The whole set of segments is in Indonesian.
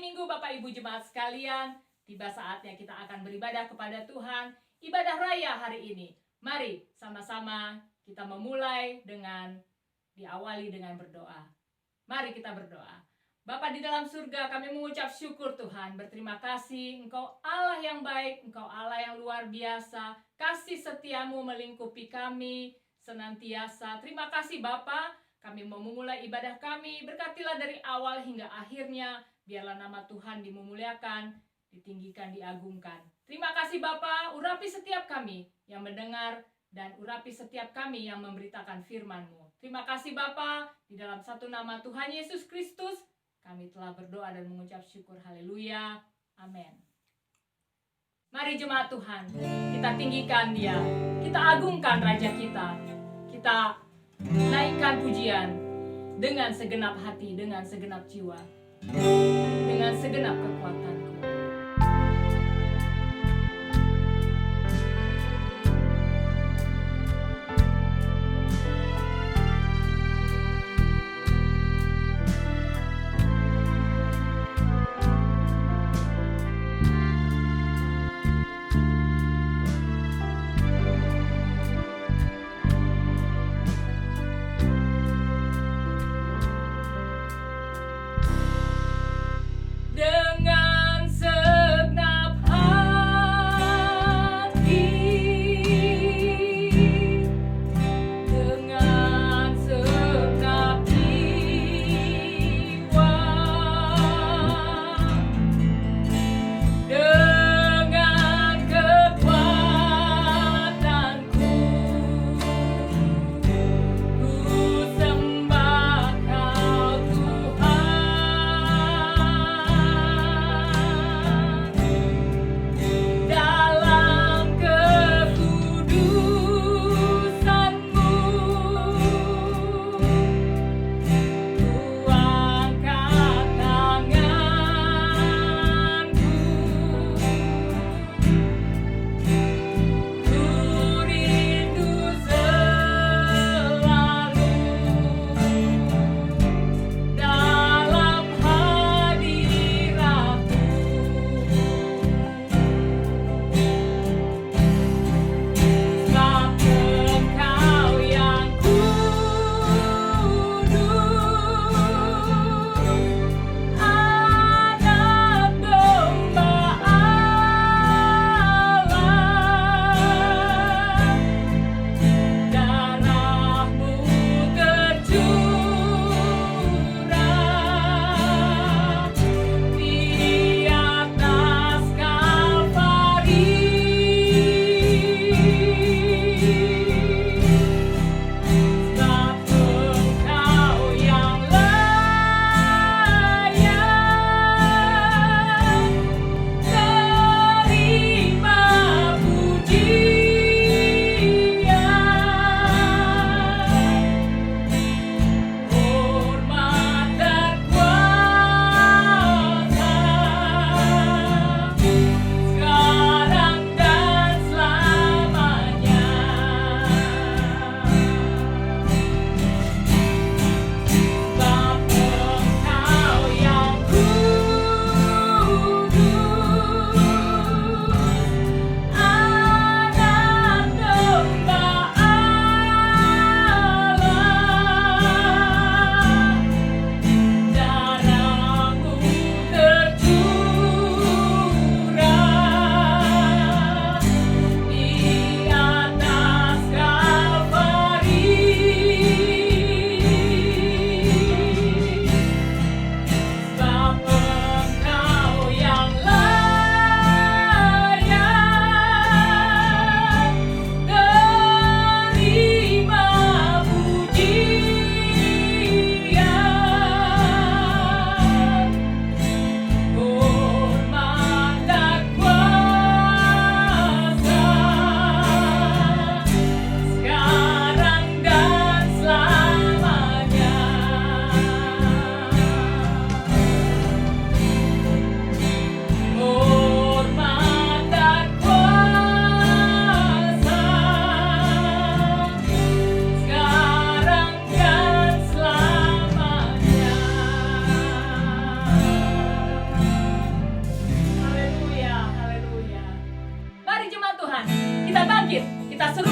Minggu Bapak Ibu Jemaat sekalian, tiba saatnya kita akan beribadah kepada Tuhan, ibadah raya hari ini. Mari sama-sama kita memulai diawali dengan berdoa. Mari kita berdoa. Bapa di dalam surga, kami mengucap syukur Tuhan, berterima kasih, Engkau Allah yang baik, Engkau Allah yang luar biasa, kasih setiamu melingkupi kami senantiasa. Terima kasih Bapa, kami mau memulai ibadah kami, berkatilah dari awal hingga akhirnya, biarlah nama Tuhan dimuliakan, ditinggikan, diagungkan. Terima kasih Bapa, urapi setiap kami yang mendengar, dan urapi setiap kami yang memberitakan firman-Mu. Terima kasih Bapa, di dalam satu nama Tuhan Yesus Kristus, kami telah berdoa dan mengucap syukur. Haleluya. Amin. Mari jemaat Tuhan, kita tinggikan Dia, kita agungkan Raja kita, kita naikkan pujian dengan segenap hati, dengan segenap jiwa, dengan segenap kekuatanku. Dengan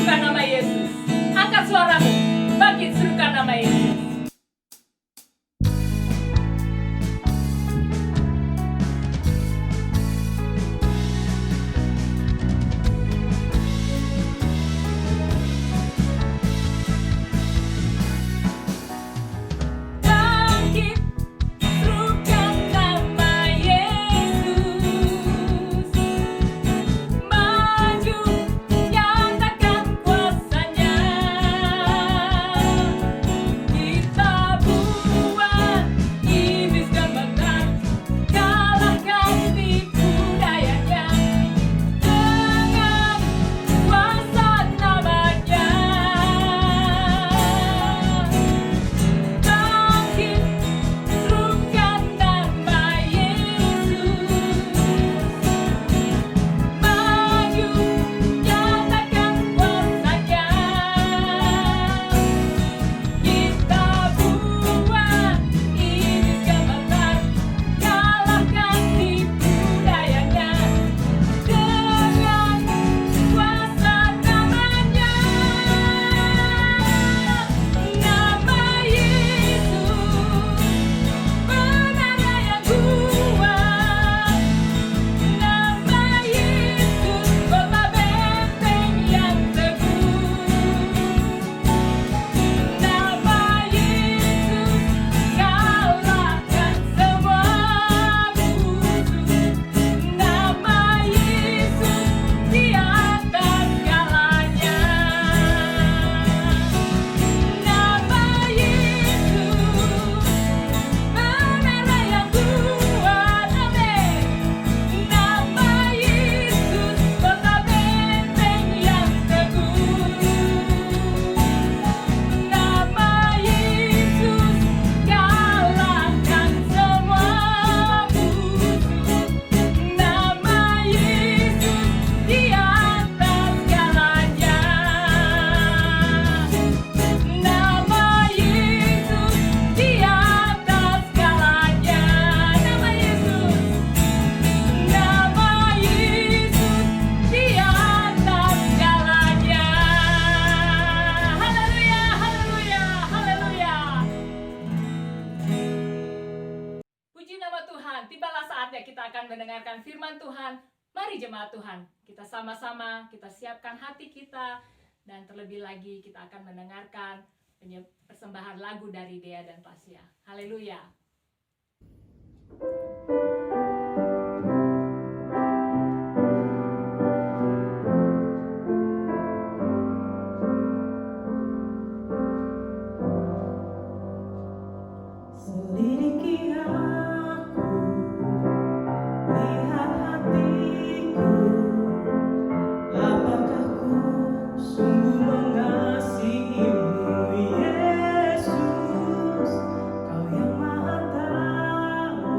serukan nama Yesus. Angkat suaramu, bangkit serukan nama Yesus. Mendengarkan firman Tuhan. Mari jemaat Tuhan, kita sama-sama kita siapkan hati kita, dan terlebih lagi kita akan mendengarkan persembahan lagu dari Dea dan Pasya. Haleluya. Yesus, Kau yang Maha Tahu.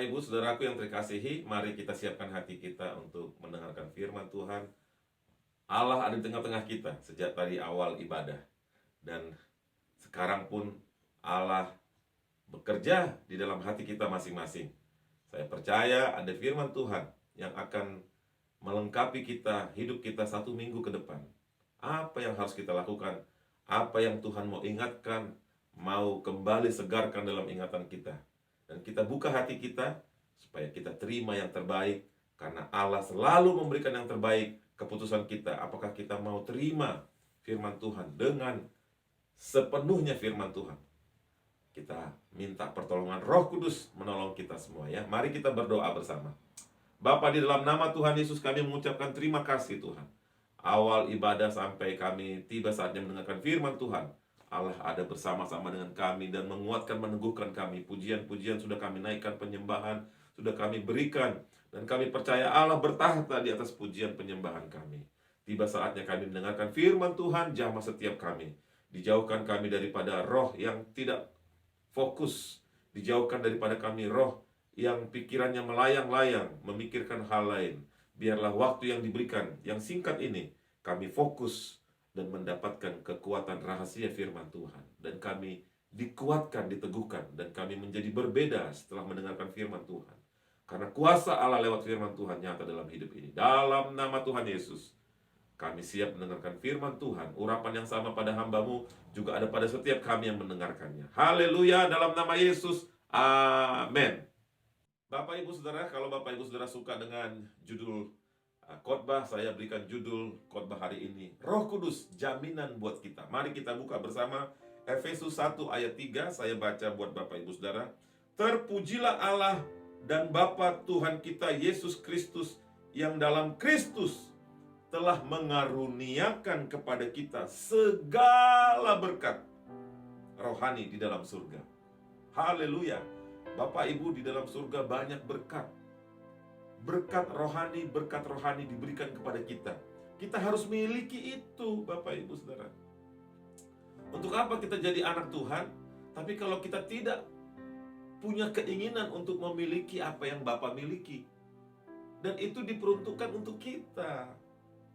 Ibu, Saudaraku yang terkasihi, mari kita siapkan hati kita untuk mendengarkan firman Tuhan. Allah ada di tengah-tengah kita sejak tadi awal ibadah. Dan sekarang pun Allah bekerja di dalam hati kita masing-masing. Saya percaya ada firman Tuhan yang akan melengkapi kita, hidup kita 1 minggu ke depan. Apa yang harus kita lakukan? Apa yang Tuhan mau ingatkan, mau kembali segarkan dalam ingatan kita. Dan kita buka hati kita supaya kita terima yang terbaik, karena Allah selalu memberikan yang terbaik. Keputusan kita, apakah kita mau terima firman Tuhan dengan sepenuhnya firman Tuhan. Kita minta pertolongan Roh Kudus menolong kita semua ya. Mari kita berdoa bersama. Bapa, di dalam nama Tuhan Yesus kami mengucapkan terima kasih Tuhan. Awal ibadah sampai kami tiba saatnya mendengarkan firman Tuhan. Allah ada bersama-sama dengan kami dan menguatkan, meneguhkan kami. Pujian-pujian sudah kami naikkan, penyembahan sudah kami berikan. Dan kami percaya Allah bertahta di atas pujian penyembahan kami. Tiba saatnya kami mendengarkan firman Tuhan, jamah setiap kami. Dijauhkan kami daripada roh yang tidak fokus. Dijauhkan daripada kami roh yang pikirannya melayang-layang, memikirkan hal lain. Biarlah waktu yang diberikan, yang singkat ini, kami fokus dan mendapatkan kekuatan rahasia firman Tuhan. Dan kami dikuatkan, diteguhkan, dan kami menjadi berbeda setelah mendengarkan firman Tuhan. Karena kuasa Allah lewat firman Tuhan nyata dalam hidup ini. Dalam nama Tuhan Yesus, kami siap mendengarkan firman Tuhan. Urapan yang sama pada hamba-Mu juga ada pada setiap kami yang mendengarkannya. Haleluya, dalam nama Yesus. Amin. Bapak Ibu Saudara, kalau Bapak Ibu Saudara suka dengan judul khotbah, saya berikan judul khotbah hari ini, Roh Kudus, jaminan buat kita. Mari kita buka bersama Efesus 1 ayat 3. Saya baca buat Bapak Ibu Saudara. Terpujilah Allah dan Bapa Tuhan kita Yesus Kristus, yang dalam Kristus telah mengaruniakan kepada kita segala berkat rohani di dalam surga. Haleluya. Bapak Ibu, di dalam surga banyak berkat. Berkat rohani diberikan kepada kita. Kita harus miliki itu, Bapak Ibu Saudara. Untuk apa kita jadi anak Tuhan? Tapi kalau kita tidak punya keinginan untuk memiliki apa yang Bapa miliki, dan itu diperuntukkan untuk kita,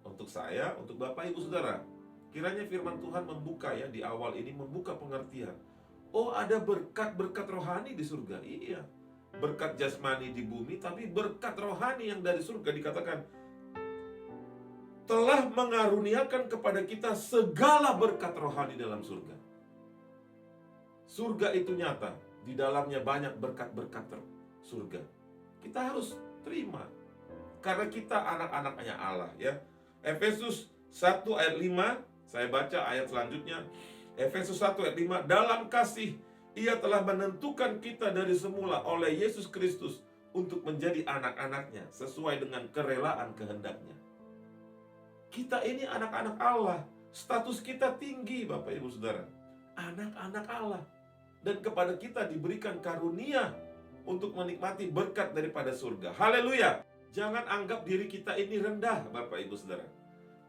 untuk saya, untuk Bapak Ibu Saudara. Kiranya firman Tuhan membuka ya, di awal ini membuka pengertian. Oh, ada berkat-berkat rohani di surga. Iya, berkat jasmani di bumi, tapi berkat rohani yang dari surga dikatakan telah mengaruniakan kepada kita segala berkat rohani dalam surga. Surga itu nyata, di dalamnya banyak berkat-berkat surga. Kita harus terima, karena kita anak-anaknya Allah ya. Efesus 1 ayat 5, saya baca ayat selanjutnya. Efesus 1 ayat 5, dalam kasih Ia telah menentukan kita dari semula oleh Yesus Kristus untuk menjadi anak-anaknya sesuai dengan kerelaan kehendaknya. Kita ini anak-anak Allah. Status kita tinggi, Bapak Ibu Saudara. Anak-anak Allah. Dan kepada kita diberikan karunia untuk menikmati berkat daripada surga. Haleluya. Jangan anggap diri kita ini rendah, Bapak Ibu Saudara.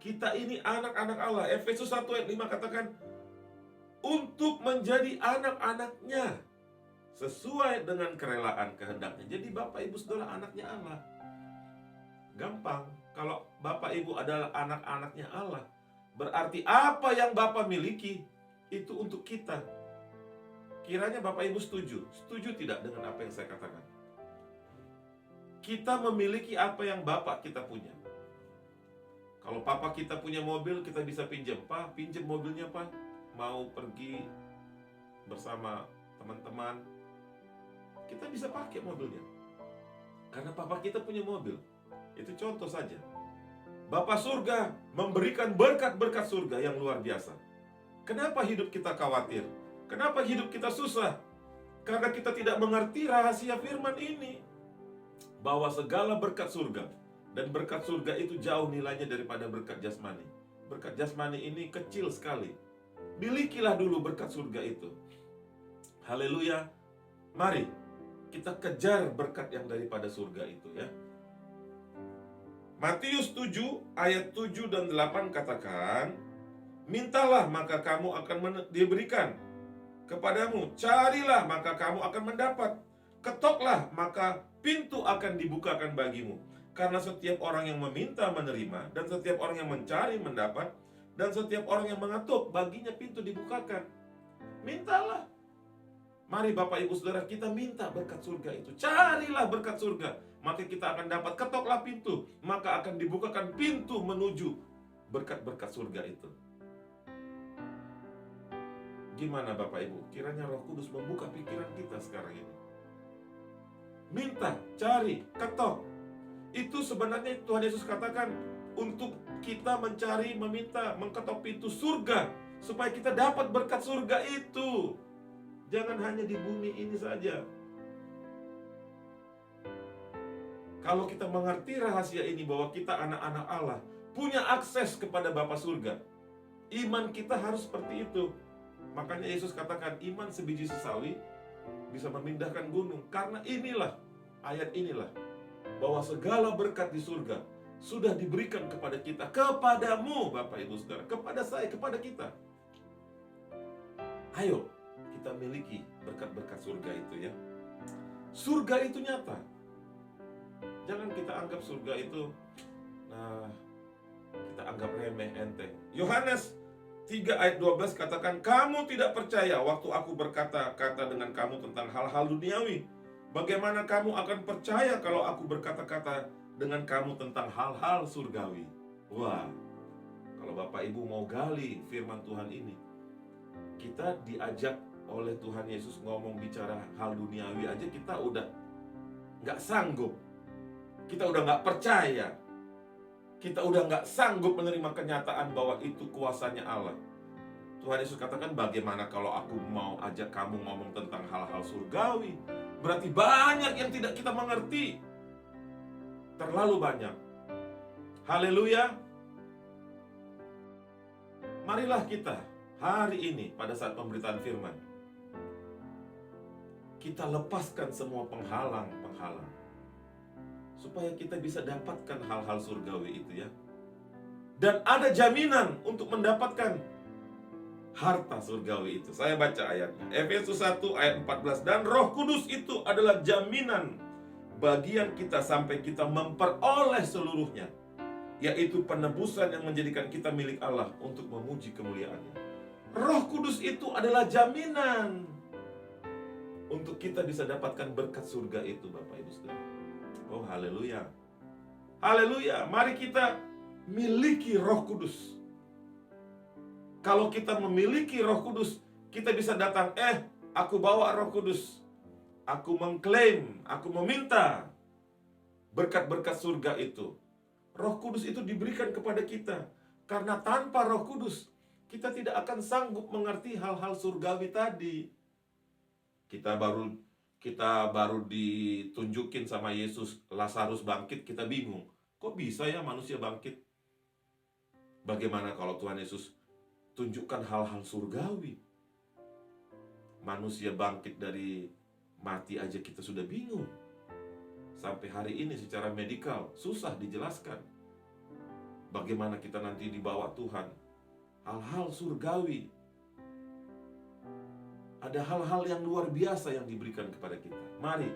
Kita ini anak-anak Allah. Efesus 1 ayat 5 katakan, untuk menjadi anak-anaknya sesuai dengan kerelaan kehendaknya. Jadi Bapak Ibu Saudara anaknya Allah. Gampang. Kalau Bapak Ibu adalah anak-anaknya Allah, berarti apa yang Bapak miliki itu untuk kita. Kiranya Bapak Ibu setuju. Setuju tidak dengan apa yang saya katakan? Kita memiliki apa yang Bapak kita punya. Kalau Papa kita punya mobil, kita bisa pinjam. Pak, pinjam mobilnya Pak. Mau pergi bersama teman-teman, kita bisa pakai mobilnya. Karena Papa kita punya mobil. Itu contoh saja. Bapa surga memberikan berkat-berkat surga yang luar biasa. Kenapa hidup kita khawatir? Kenapa hidup kita susah? Karena kita tidak mengerti rahasia firman ini. Bahwa segala berkat surga, dan berkat surga itu jauh nilainya daripada berkat jasmani. Berkat jasmani ini kecil sekali. Milikilah dulu berkat surga itu. Haleluya. Mari kita kejar berkat yang daripada surga itu ya. Matius 7 ayat 7 dan 8 katakan, mintalah maka kamu akan diberikan kepadamu, carilah maka kamu akan mendapat, Ketoklah, maka pintu akan dibukakan bagimu. Karena setiap orang yang meminta menerima, dan setiap orang yang mencari mendapat, dan setiap orang yang mengetuk baginya pintu dibukakan. Mintalah. Mari Bapak Ibu Saudara, kita minta berkat surga itu. Carilah berkat surga, maka kita akan dapat. Ketoklah pintu, maka akan dibukakan pintu menuju berkat-berkat surga itu. Gimana Bapak Ibu? Kiranya Roh Kudus membuka pikiran kita sekarang ini. Minta, cari, ketok. Itu sebenarnya Tuhan Yesus katakan untuk kita mencari, meminta, mengketok pintu surga, supaya kita dapat berkat surga itu. Jangan hanya di bumi ini saja. Kalau kita mengerti rahasia ini, bahwa kita anak-anak Allah, punya akses kepada Bapa surga, iman kita harus seperti itu. Makanya Yesus katakan iman sebiji sesawi bisa memindahkan gunung. Karena inilah, ayat inilah, bahwa segala berkat di surga sudah diberikan kepada kita, kepadamu Bapak Ibu Saudara, kepada saya, kepada kita. Ayo kita miliki berkat-berkat surga itu ya. Surga itu nyata. Jangan kita anggap surga itu kita anggap remeh, enteng. Yohanes 3 ayat 12 katakan, kamu tidak percaya waktu aku berkata-kata dengan kamu tentang hal-hal duniawi. Bagaimana kamu akan percaya kalau aku berkata-kata dengan kamu tentang hal-hal surgawi? Wah, kalau Bapak Ibu mau gali firman Tuhan ini, kita diajak oleh Tuhan Yesus ngomong bicara hal duniawi aja kita udah nggak sanggup. Kita udah nggak percaya. Kita udah nggak sanggup menerima kenyataan bahwa itu kuasanya Allah. Tuhan Yesus katakan, bagaimana kalau aku mau ajak kamu ngomong tentang hal-hal surgawi? Berarti banyak yang tidak kita mengerti. Terlalu banyak. Haleluya. Marilah kita hari ini pada saat pemberitaan firman, kita lepaskan semua penghalang-penghalang, supaya kita bisa dapatkan hal-hal surgawi itu ya. Dan ada jaminan untuk mendapatkan harta surgawi itu. Saya baca ayatnya, Efesus 1 ayat 14. Dan Roh Kudus itu adalah jaminan bagian kita sampai kita memperoleh seluruhnya, yaitu penebusan yang menjadikan kita milik Allah untuk memuji kemuliaannya. Roh Kudus itu adalah jaminan untuk kita bisa dapatkan berkat surga itu Bapak Ibu Saudara. Oh haleluya. Haleluya. Mari kita miliki Roh Kudus. Kalau kita memiliki Roh Kudus, kita bisa datang, aku bawa Roh Kudus. Aku mengklaim, aku meminta berkat-berkat surga itu. Roh Kudus itu diberikan kepada kita. Karena tanpa Roh Kudus, kita tidak akan sanggup mengerti hal-hal surgawi tadi. Kita baru ditunjukin sama Yesus Lazarus bangkit, kita bingung. Kok bisa ya manusia bangkit? Bagaimana kalau Tuhan Yesus tunjukkan hal-hal surgawi? Manusia bangkit dari mati aja kita sudah bingung. Sampai hari ini secara medikal susah dijelaskan. Bagaimana kita nanti dibawa Tuhan? Hal-hal surgawi. Ada hal-hal yang luar biasa yang diberikan kepada kita. Mari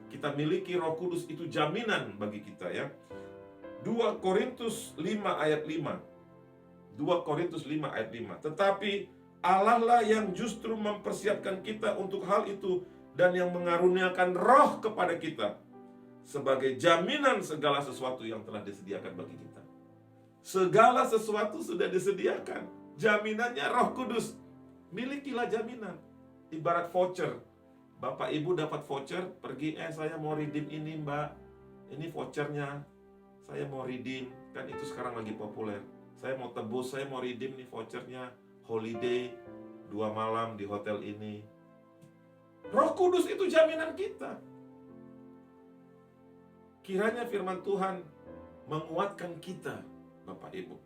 kita miliki Roh Kudus, itu jaminan bagi kita ya. 2 Korintus 5 ayat 5. 2 Korintus 5 ayat 5. Tetapi Allah lah yang justru mempersiapkan kita untuk hal itu, dan yang mengaruniakan Roh kepada kita sebagai jaminan segala sesuatu yang telah disediakan bagi kita. Segala sesuatu sudah disediakan. Jaminannya Roh Kudus. Milikilah jaminan. Ibarat voucher. Bapak Ibu dapat voucher, pergi, saya mau redeem ini mbak, ini vouchernya, saya mau redeem, kan itu sekarang lagi populer. Saya mau tebus, saya mau redeem nih vouchernya, holiday 2 malam di hotel ini. Roh Kudus itu jaminan kita. Kiranya firman Tuhan menguatkan kita, Bapak Ibu.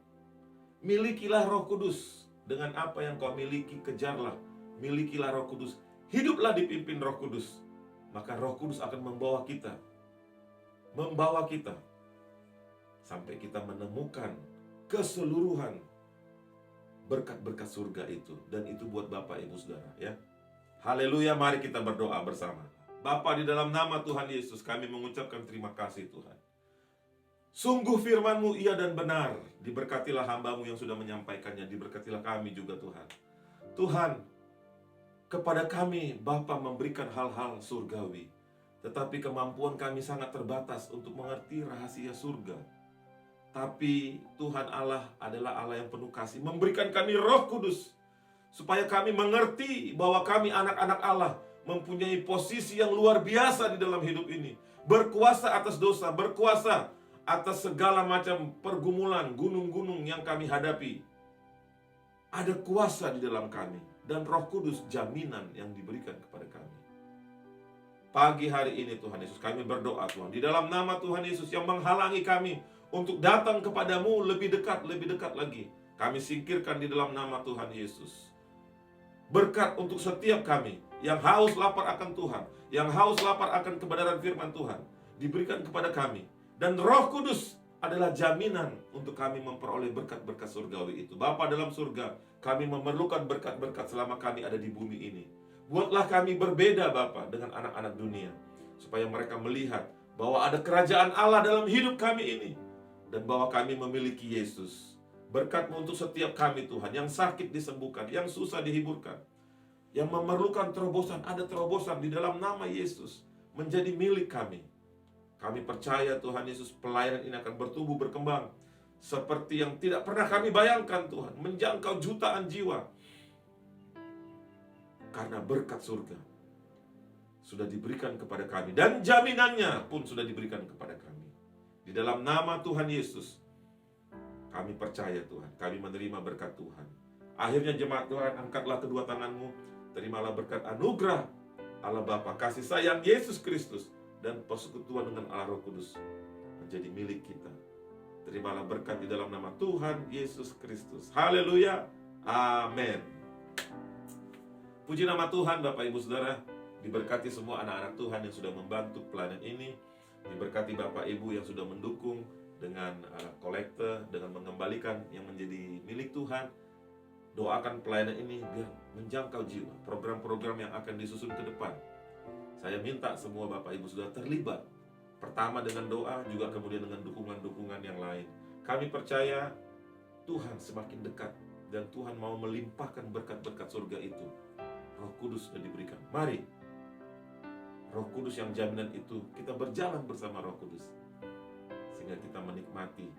Milikilah Roh Kudus. Dengan apa yang kau miliki, kejarlah. Milikilah Roh Kudus. Hiduplah dipimpin Roh Kudus. Maka Roh Kudus akan membawa kita. Sampai kita menemukan keseluruhan berkat-berkat surga itu. Dan itu buat Bapak Ibu Saudara ya. Haleluya, mari kita berdoa bersama. Bapa, di dalam nama Tuhan Yesus kami mengucapkan terima kasih Tuhan. Sungguh firman-Mu iya dan benar. Diberkatilah hamba-Mu yang sudah menyampaikannya. Diberkatilah kami juga Tuhan. Tuhan, kepada kami Bapa memberikan hal-hal surgawi, tetapi kemampuan kami sangat terbatas untuk mengerti rahasia surga. Tapi Tuhan Allah adalah Allah yang penuh kasih, memberikan kami Roh Kudus, supaya kami mengerti bahwa kami anak-anak Allah, mempunyai posisi yang luar biasa di dalam hidup ini. Berkuasa atas dosa, berkuasa atas segala macam pergumulan, gunung-gunung yang kami hadapi. Ada kuasa di dalam kami, dan Roh Kudus jaminan yang diberikan kepada kami. Pagi hari ini Tuhan Yesus, kami berdoa Tuhan, di dalam nama Tuhan Yesus yang menghalangi kami untuk datang kepadamu lebih dekat lagi, kami singkirkan di dalam nama Tuhan Yesus. Berkat untuk setiap kami yang haus lapar akan Tuhan, yang haus lapar akan kebenaran firman Tuhan, diberikan kepada kami. Dan Roh Kudus adalah jaminan untuk kami memperoleh berkat-berkat surgawi itu. Bapa dalam surga, kami memerlukan berkat-berkat selama kami ada di bumi ini. Buatlah kami berbeda Bapa dengan anak-anak dunia, supaya mereka melihat bahwa ada kerajaan Allah dalam hidup kami ini, dan bahwa kami memiliki Yesus. Berkat-Mu untuk setiap kami Tuhan, yang sakit disembuhkan, yang susah dihiburkan, yang memerlukan terobosan, ada terobosan di dalam nama Yesus, menjadi milik kami. Kami percaya Tuhan Yesus, pelayanan ini akan bertumbuh berkembang seperti yang tidak pernah kami bayangkan Tuhan, menjangkau jutaan jiwa. Karena berkat surga sudah diberikan kepada kami, dan jaminannya pun sudah diberikan kepada kami. Di dalam nama Tuhan Yesus, kami percaya Tuhan, kami menerima berkat Tuhan. Akhirnya jemaat Tuhan, angkatlah kedua tanganmu, terimalah berkat anugerah Allah Bapa, kasih sayang Yesus Kristus, dan persekutuan dengan Allah Roh Kudus menjadi milik kita. Terimalah berkat di dalam nama Tuhan Yesus Kristus. Haleluya, amin. Puji nama Tuhan. Bapak Ibu Saudara, diberkati semua anak-anak Tuhan yang sudah membantu pelayanan ini. Diberkati Bapak Ibu yang sudah mendukung dengan kolekte, dengan mengembalikan yang menjadi milik Tuhan. Doakan pelayanan ini biar menjangkau jiwa, program-program yang akan disusun ke depan. Saya minta semua Bapak Ibu Saudara terlibat. Pertama dengan doa, juga kemudian dengan dukungan-dukungan yang lain. Kami percaya Tuhan semakin dekat, dan Tuhan mau melimpahkan berkat-berkat surga itu. Roh Kudus sudah diberikan. Mari, Roh Kudus yang jaminan itu, kita berjalan bersama Roh Kudus, sehingga kita menikmati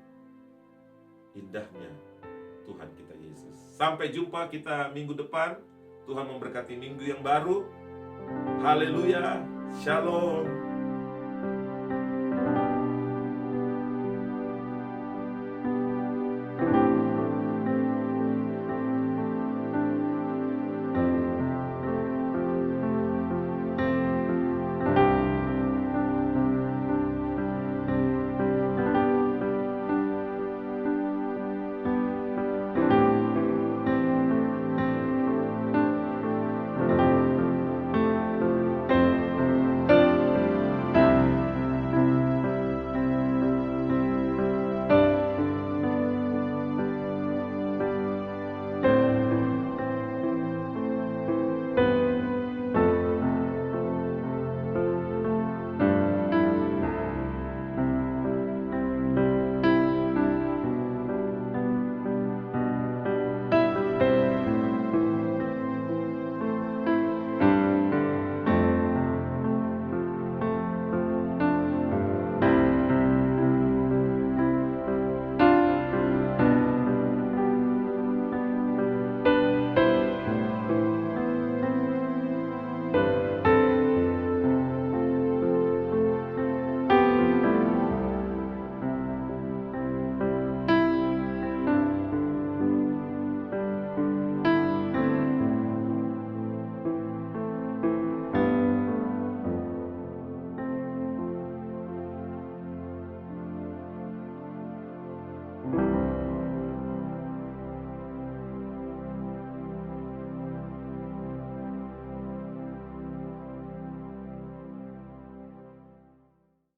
indahnya Tuhan kita Yesus. Sampai jumpa kita minggu depan. Tuhan memberkati minggu yang baru. Haleluya, shalom.